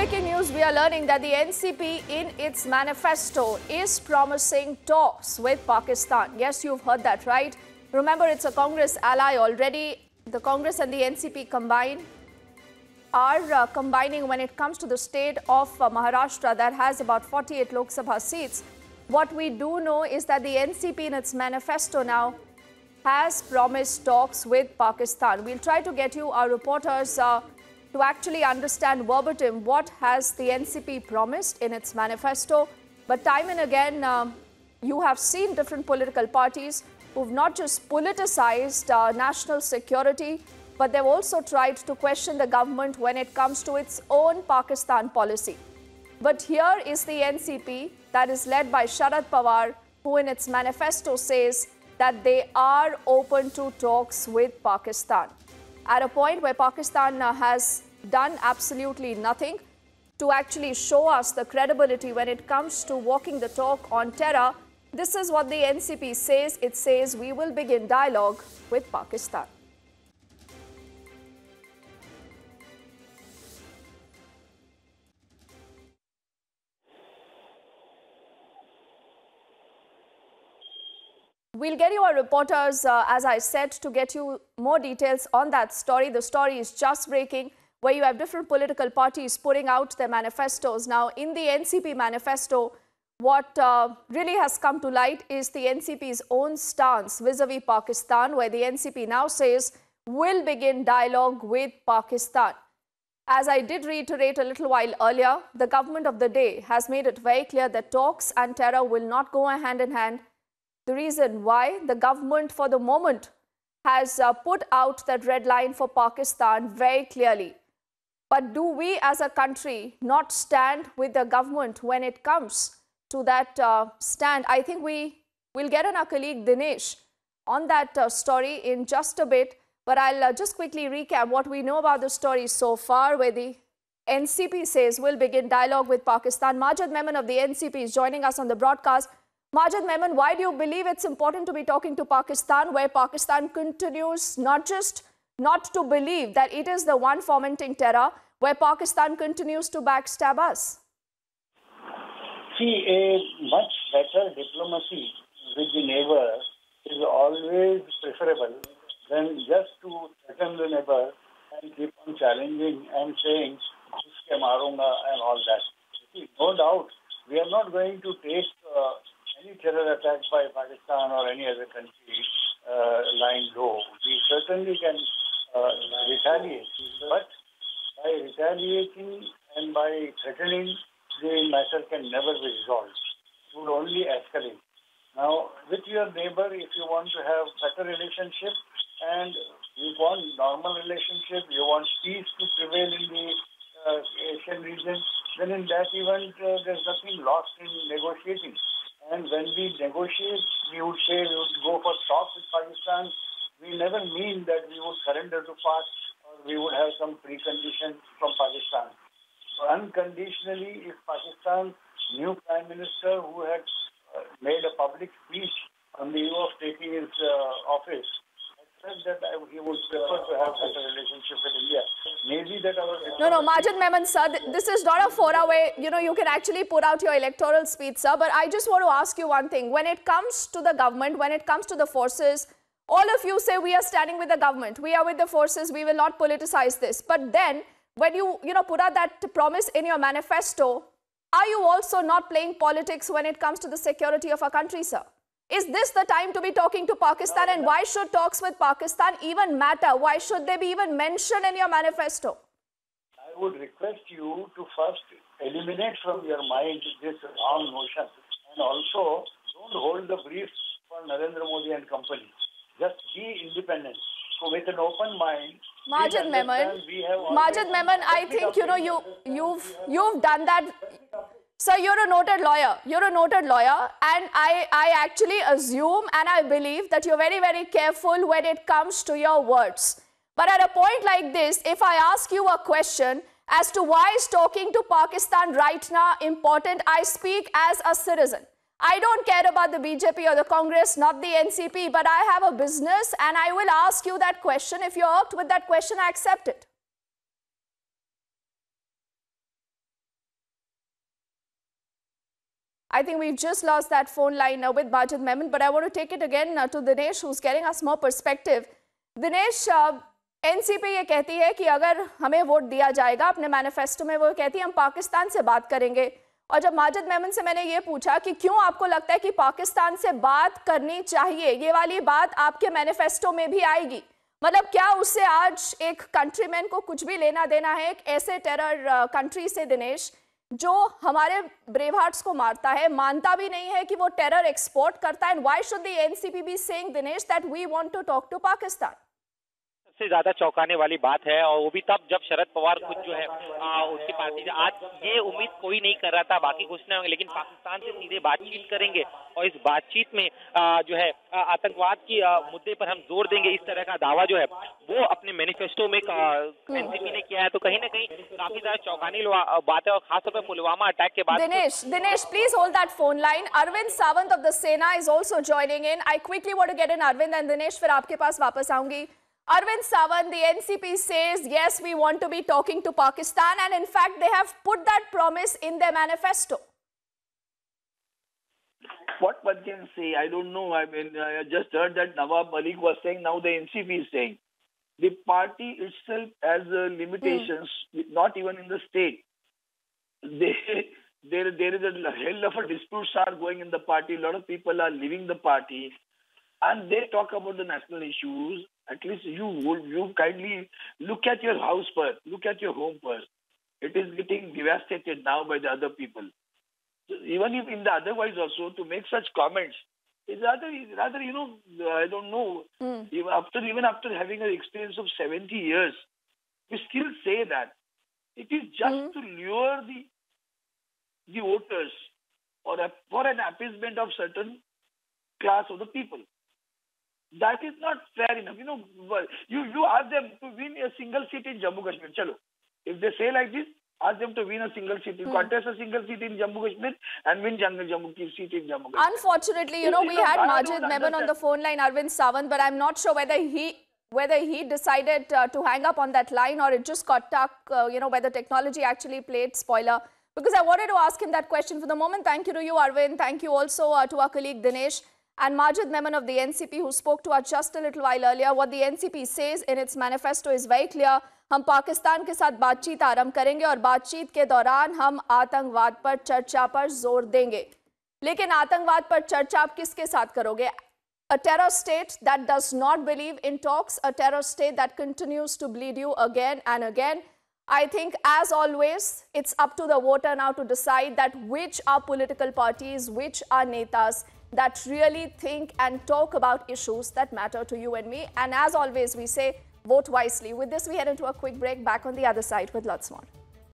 breaking news, we are learning that the NCP in its manifesto is promising talks with Pakistan. Yes, you've heard that, right? Remember, it's a Congress ally already. The Congress and the NCP are combining when it comes to the state of Maharashtra that has about 48 Lok Sabha seats. What we do know is that the NCP in its manifesto now has promised talks with Pakistan. We'll try to get you, our reporters, to actually understand verbatim what has the NCP promised in its manifesto. But time and again, you have seen different political parties who've not just politicized national security, but they've also tried to question the government when it comes to its own Pakistan policy. But here is the NCP that is led by Sharad Pawar, who in its manifesto says that they are open to talks with Pakistan. At a point where Pakistan has done absolutely nothing to actually show us the credibility when it comes to walking the talk on terror, this is what the NCP says. It says we will begin dialogue with Pakistan. We'll get you our reporters, as I said, to get you more details on that story. The story is just breaking, where you have different political parties putting out their manifestos. Now, in the NCP manifesto, what really has come to light is the NCP's own stance vis-a-vis Pakistan, where the NCP now says will begin dialogue with Pakistan. As I did reiterate a little while earlier, the government of the day has made it very clear that talks and terror will not go hand in hand. The reason why the government for the moment has put out that red line for Pakistan very clearly. But do we as a country not stand with the government when it comes to that stand? I think we will get on our colleague Dinesh on that story in just a bit. But I'll just quickly recap what we know about the story so far, where the NCP says will begin dialogue with Pakistan. Majid Memon of the NCP is joining us on the broadcast. Majid Memon, why do you believe it's important to be talking to Pakistan, where Pakistan continues not just not to believe that it is the one fomenting terror, where Pakistan continues to backstab us? See, a much better diplomacy with the neighbor is always preferable than just to threaten the neighbor and keep on challenging and saying, "Uske marunga," and all that. See, no doubt, we are not going to take any terror attack by Pakistan or any other country lying low. We certainly can retaliate, but by retaliating and by threatening, the matter can never be resolved. It would only escalate. Now, with your neighbor, if you want to have better relationship and you want normal relationship, you want peace to prevail in the Asian region, then in that event, there's nothing lost in negotiating. And when we negotiate, we would say we would go for talks with Pakistan. We never mean that we would surrender to Pak or we would have some preconditions from Pakistan. So unconditionally, if Pakistan's new Prime Minister, who had made a public speech on the eve of taking his office, had said that he would prefer to have such a relationship with India. Maybe that our... No, Majid Memon, sir, this is not a fora where, you can actually put out your electoral speech, sir. But I just want to ask you one thing. When it comes to the government, when it comes to the forces, all of you say we are standing with the government. We are with the forces. We will not politicize this. But then, when you put out that promise in your manifesto, are you also not playing politics when it comes to the security of our country, sir? Is this the time to be talking to Pakistan? And why should talks with Pakistan even matter? Why should they be even mentioned in your manifesto? I would request you to first eliminate from your mind this wrong notion. And also, don't hold the brief for Narendra Modi and company. Just be independent. So with an open mind, Majid Memon, I think you've done that. Sir, you're a noted lawyer. You're a noted lawyer, and I actually assume and I believe that you're very, very careful when it comes to your words. But at a point like this, if I ask you a question as to why is talking to Pakistan right now important, I speak as a citizen. I don't care about the BJP or the Congress, not the NCP, but I have a business and I will ask you that question. If you're irked with that question, I accept it. I think we've just lost that phone line with Majid Memon, but I want to take it again to Dinesh, who's getting us more perspective. Dinesh, NCP ये कहती है कि अगर हमें vote दिया जाएगा, अपने manifesto में वो कहती है हम पाकिस्तान से बात करेंगे। और जब माजिद मेमन से मैंने ये पूछा कि क्यों आपको लगता है कि पाकिस्तान से बात करनी चाहिए, ये वाली बात आपके मैनिफेस्टो में भी आएगी, मतलब क्या उससे आज एक कंट्रीमैन को कुछ भी लेना देना है एक ऐसे टेरर कंट्री से दिनेश, जो हमारे ब्रेव हार्ट्स को मारता है, मानता भी नहीं है कि वो टेरर एक्सपोर्ट करता है? And why should the NCP be saying Dinesh that we want to talk to Pakistan? सबसे ज्यादा चौंकाने वाली बात है, और वो भी तब जब शरद पवार खुद जो है उसकी पार्टी से, आज ये उम्मीद कोई नहीं कर रहा था बाकी कुछ नहीं होंगे, लेकिन पाकिस्तान से सीधे बातचीत करेंगे और इस बातचीत में जो है आतंकवाद की मुद्दे पर हम जोर देंगे, इस तरह का दावा जो है वो अपने मैनिफेस्टो में एनसीपी ने किया है। तो कहीं ना कहीं काफी ज्यादा चौंकाने बात है, और खासतौर पर पुलवामा अटैक के बाद। Dinesh, please hold that phone line. Arvind Sawant of the Sena is also joining in. I quickly want to get in Arvind and Dinesh, फिर आपके पास वापस आऊंगी। Arvind Sawant, the NCP says, yes, we want to be talking to Pakistan, and in fact, they have put that promise in their manifesto. What one can say, I don't know. I mean, I just heard that Nawab Malik was saying, now the NCP is saying. The party itself has limitations, not even in the state. There is a hell of a disputes are going in the party. A lot of people are leaving the party. And they talk about the national issues. At least you kindly look at your house first, look at your home first. It is getting devastated now by the other people. So even if in the otherwise also to make such comments is rather I don't know. Even after having an experience of 70 years, we still say that it is just to lure the voters or for an appeasement of certain class of the people. That is not fair enough. You ask them to win a single seat in Jammu Kashmir. Chalo. If they say like this, ask them to win a single seat, contest a single seat in Jammu Kashmir and win Jammu seat in Jammu Kashmir. Unfortunately, we had Majid Memon on the phone line, Arvind Sawant, but I'm not sure whether he decided to hang up on that line or it just got stuck, whether technology actually played spoiler. Because I wanted to ask him that question for the moment. Thank you to you, Arvind. Thank you also to our colleague Dinesh. And Majid Memon of the NCP, who spoke to us just a little while earlier. What the NCP says in its manifesto is very clear. हम पाकिस्तान के साथ बातचीत आरंभ करेंगे और बातचीत के दौरान हम आतंकवाद पर चर्चा पर जोर देंगे। लेकिन आतंकवाद पर चर्चा आप किसके साथ करोगे? A terror state that does not believe in talks, a terror state that continues to bleed you again and again. I think, as always, it's up to the voter now to decide that which are political parties, which are netas that really think and talk about issues that matter to you and me. And as always, we say, vote wisely. With this, we head into a quick break. Back on the other side with lots more.